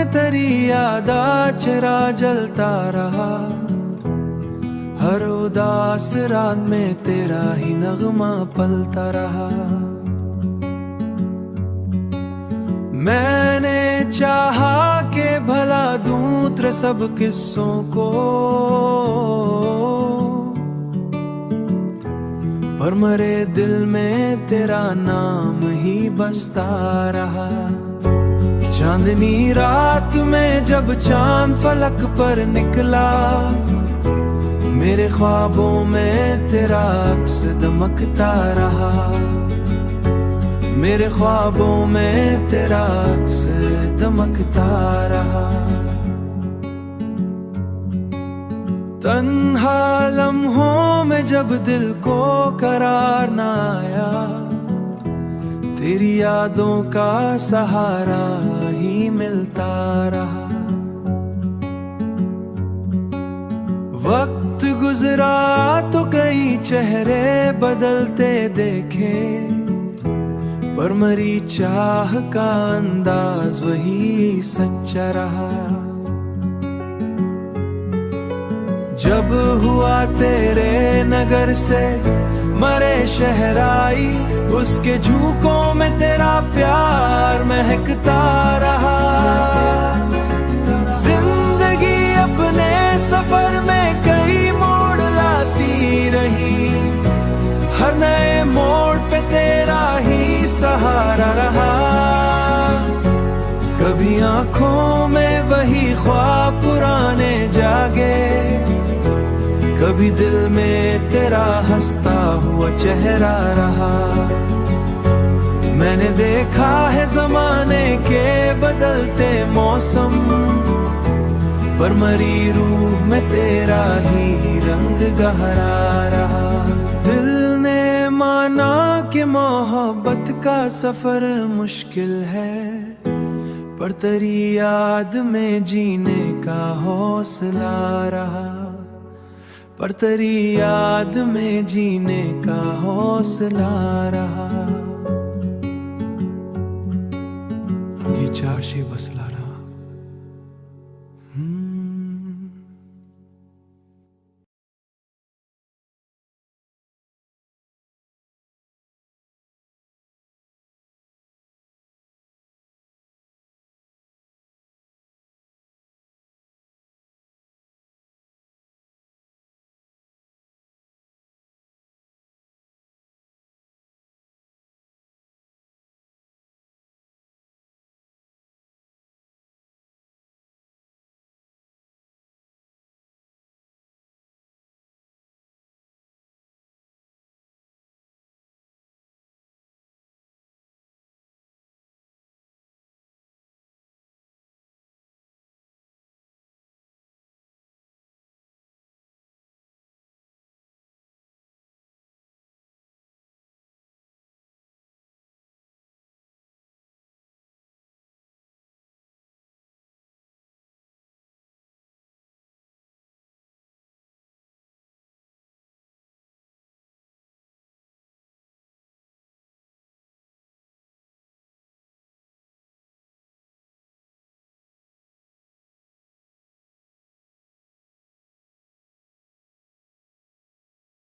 तेरी याद चेहरा जलता रहा, हर उदास रात में तेरा ही नगमा पलता रहा। मैंने चाहा के भला दूं तेरे सब किस्सों को, पर मरे दिल में तेरा नाम ही बसता रहा। चांदनी रात में जब चांद फलक पर निकला, मेरे ख्वाबों में तेरा अक्स दमकता रहा। मेरे ख्वाबों में तेरा अक्स दमकता रहा। तन्हा लम्हों में जब दिल को करार ना आया, तेरी यादों का सहारा ही मिलता रहा। वक्त गुजरा तो कई चेहरे बदलते देखे, पर मरी चाह का अंदाज वही सच्चा रहा। जब हुआ तेरे नगर से मरे शहराई, उसके झोंकों में तेरा प्यार महकता रहा। जिंदगी अपने सफर में कई मोड़ लाती रही, हर नए मोड़ पे तेरा ही सहारा रहा। कभी आंखों में वही ख्वाब पुराने जागे, कभी दिल में तेरा हंसता हुआ चेहरा रहा। मैंने देखा है जमाने के बदलते मौसम, पर मरी रूह में तेरा ही रंग गहरा रहा। दिल ने माना कि मोहब्बत का सफर मुश्किल है, पर तेरी याद में जीने का हौसला रहा। पर तेरी याद में जीने का हौसला रहा। ये चाशे बसला रहा।